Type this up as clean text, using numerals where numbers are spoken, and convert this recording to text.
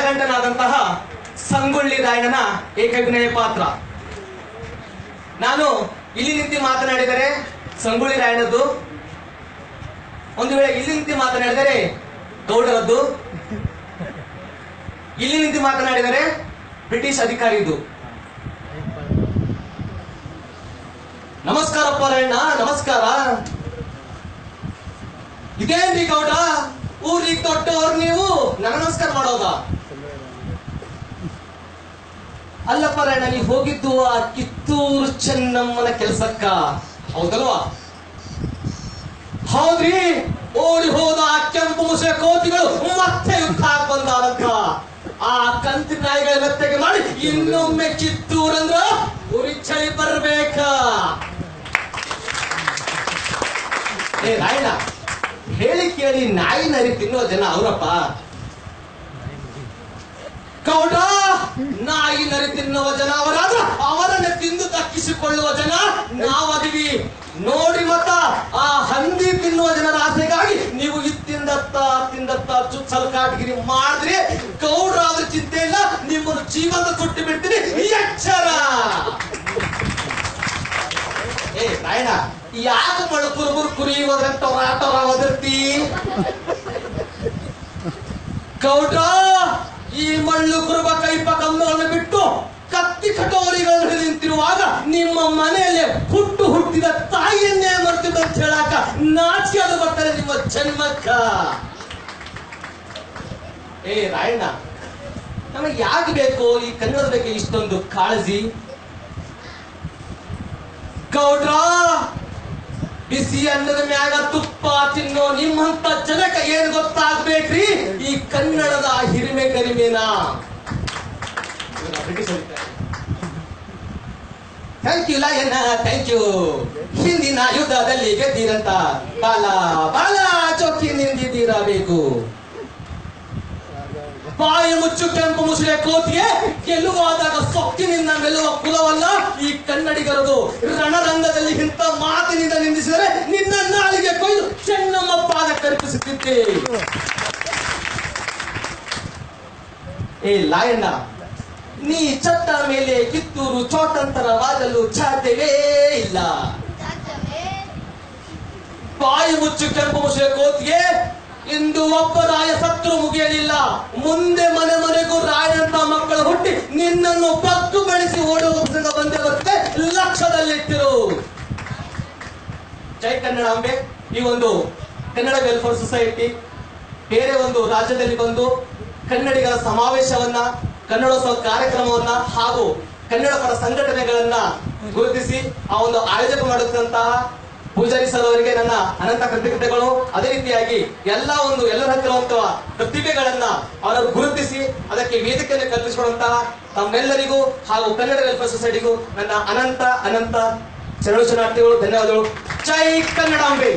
ನಟನಟನಾದಂತಹ ಸಂಗೊಳ್ಳಿ ರಾಯಣ್ಣನ ಏಕಜ್ಞೇಯ ಪಾತ್ರ. ನಾನು ಇಲ್ಲಿ ನಿಂತು ಮಾತನಾಡಿದರೆ ಸಂಗೊಳ್ಳಿ ರಾಯಣ್ಣದ್ದು, ಒಂದು ವೇಳೆ ಇಲ್ಲಿ ನಿಂತು ಮಾತನಾಡಿದರೆ ಗೌಡರದ್ದು, ಇಲ್ಲಿ ನಿಂತು ಮಾತನಾಡಿದರೆ ಬ್ರಿಟಿಷ್ ಅಧಿಕಾರಿದು. ನಮಸ್ಕಾರಪ್ಪ ರಾಯಣ್ಣ, ನಮಸ್ಕಾರ. ಇದೇನ್ರಿ ಗೌಡ, ಊರಿಗೆ ದೊಡ್ಡವ್ರು ನೀವು ನನ್ನ ನಮಸ್ಕಾರ ಮಾಡೋದಾ? ಅಲ್ಲಪ್ಪ ರಾಯಣ್ಣ, ನೀವು ಹೋಗಿದ್ದು ಆ ಕಿತ್ತೂರು ಚೆನ್ನಮ್ಮನ ಕೆಲಸಕ್ಕ, ಹೌದಲ್ವಾ? ಹೌದ್ರಿ. ಓಡಿ ಹೋದ ಆ ಕೆಂಪು ಮುಸುರೆ ಕೋತಿಗಳು ಮತ್ತೆ ಯುದ್ಧ ಬಂದಾರಂತ. ಆ ಕಂತಿ ನಾಯಿಗಳ ಮೆತ್ತಗೆ ಮಾಡಿ ಇನ್ನೊಮ್ಮೆ ಕಿತ್ತೂರಂದ್ರ ಉರಿ ಚಳಿ ಬರ್ಬೇಕ. ಏ ರಾಯಣ್ಣ, ಹೇಳಿ ಕೇಳಿ ನಾಯಿ ನರಿ ತಿನ್ನೋ ಜನ ಅವರಪ್ಪ. ಗೌಡ, ನಾಯಿ ನರಿ ತಿನ್ನುವ ಜನ ಅವರಾದ್ರ ಅವರನ್ನ ತಿಂದು ದಕ್ಕಿಸಿಕೊಳ್ಳುವ ಜನ ನಾವದಿವಿ ನೋಡಿ. ಮತ್ತ ಆ ಹಂದಿ ತಿನ್ನುವ ಜನರ ಆಸೆಗಾಗಿ ನೀವು ತಿಂದತ್ತ ಚುಚ್ಚಲ್ ಕಾಟಗಿರಿ ಮಾಡಿದ್ರಿ. ಗೌಡ್ರಾದ್ರ ಚಿಂತೆ ಇಲ್ಲ, ನಿಮ್ಮನ್ನು ಜೀವಂತ ಕೊಟ್ಟು ಬಿಡ್ತೀನಿ, ಎಚ್ಚರ. ಏ ರಾಯಣ್ಣ, ಯಾಕೆ ಮಳು ಕುರುಬುರು ಕುರಿ ಹೋದ್ರಂತ ಒದರ್ತಿ? ಗೌಡ್ರ, ಈ ಮಳ್ಳು ಕುರುಬ ಕೈಪ ಕಮ್ಮಗಳನ್ನು ಬಿಟ್ಟು ಕತ್ತಿ ಕಟೋರಿಗಳನ್ನು ನಿಂತಿರುವಾಗ ನಿಮ್ಮ ಮನೆಯಲ್ಲಿ ಹುಟ್ಟಿದ ತಾಯಿಯನ್ನೇ ಮರ್ತಿದ್ದ ಅಂತ ಹೇಳಾಕ ನಾಚಿಕೆ ಅದು ಬರ್ತಾರೆ ನಿಮ್ಮ ಜನ್ಮಕ್ಕ. ಏ ರಾಯಣ್ಣ, ನಮಗೆ ಯಾಕೆ ಬೇಕು ಈ ಕನ್ನಡದ ಬಗ್ಗೆ ಇಷ್ಟೊಂದು ಕಾಳಜಿ? ಗೌಡ್ರ, ಬಿಸಿ ಅನ್ನದ ಮ್ಯಾಗ ತುಪ್ಪ ತಿನ್ನೋ ನಿಮ್ಮಂತ ಜನಕ್ಕೆ ಏನ್ ಗೊತ್ತಾಗ್ಬೇಕ್ರಿ ಈ ಕನ್ನಡದ ಹಿರಿಮೆ ಗರಿಮೆನ? Thank you Layanna, thank you. ಹಿಂದಿನ ಯುದ್ಧದಲ್ಲಿ ಗೆದ್ದಿರಂತ ಬಾಲ ಬಾಲ ಚೌಕಿ ನಿಂದಿದ್ದೀರಬೇಕು. ಬಾಯಿ ಮುಚ್ಚು ಕೆಂಪು ಮುಸುರೆ ಕೋತಿಗೆ, ಗೆಲುವಾದಾಗ ಸೊಕ್ಕಿನಿಂದ ಮೆಲ್ಲುವ ಕುಲವಲ್ಲ ಈ ಕನ್ನಡಿಗರದು. ರಣರಂಗದಲ್ಲಿ ಇಂಥ ಮಾತಿನಿಂದ ನಿಂದಿಸಿದರೆ ನಿನ್ನ ನಾಲಿಗೆ ಕೊಯ್ದು ಚೆನ್ನಮ್ಮ ಪಾದ ಕಲ್ಪಿಸುತ್ತಿದ್ದೆ. ಏ ಲಾಯಣ್ಣ, ನೀ ಚಟ್ಟ ಮೇಲೆ ಕಿತ್ತೂರು ಚೋಟಂತರವಾಗಲು ಸಾಧ್ಯವೇ ಇಲ್ಲ. ಬಾಯಿ ಮುಚ್ಚು ಕೆಂಪು ಮುಸುರೆ ಕೋತಿಗೆ, ಇಂದು ಒಬ್ಬ ರಾಯ ಸತ್ರು ಮುಗಿಯಲಿಲ್ಲ. ಮುಂದೆ ಮನೆ ಮನೆಗೂ ರಾಯಂತ ಮಕ್ಕಳು ಹುಟ್ಟಿ ನಿನ್ನನ್ನು ಬಗ್ಗು ಬೆಳೆಸಿ ಓಡುವ ಬಂದೇ ಬರುತ್ತೆ, ಲಕ್ಷದಲ್ಲಿಟ್ಟಿರು. ಜೈ ಕನ್ನಡಾಂಬೆ. ಈ ಒಂದು ಕನ್ನಡ ವೆಲ್ಫೇರ್ ಸೊಸೈಟಿ ಬೇರೆ ಒಂದು ರಾಜ್ಯದಲ್ಲಿ ಬಂದು ಕನ್ನಡಿಗರ ಸಮಾವೇಶವನ್ನ, ಕನ್ನಡೋತ್ಸವ ಕಾರ್ಯಕ್ರಮವನ್ನ ಹಾಗೂ ಕನ್ನಡ ಪರ ಸಂಘಟನೆಗಳನ್ನ ಗುರುತಿಸಿ ಆ ಒಂದು ಆಯೋಜನೆ ಮಾಡುತ್ತಂತಹ ಪೂಜಾರಿ ಸರ್ ಅವರಿಗೆ ನನ್ನ ಅನಂತ ಕೃತಜ್ಞತೆಗಳು. ಅದೇ ರೀತಿಯಾಗಿ ಎಲ್ಲರ ಹತ್ತಿರುವಂತಹ ಪ್ರತಿಭೆಗಳನ್ನ ಅವರನ್ನು ಗುರುತಿಸಿ ಅದಕ್ಕೆ ವೇದಿಕೆಯನ್ನು ಕಲ್ಪಿಸಿಕೊಡುವಂತಹ ತಮ್ಮೆಲ್ಲರಿಗೂ ಹಾಗೂ ಕನ್ನಡ ವೆಲ್ಫೇರ್ ಸೊಸೈಟಿಗೂ ನನ್ನ ಅನಂತ ಶರಣಾರ್ಥಿಗಳು, ಧನ್ಯವಾದಗಳು. ಜೈ ಕನ್ನಡಾಂಬೆ.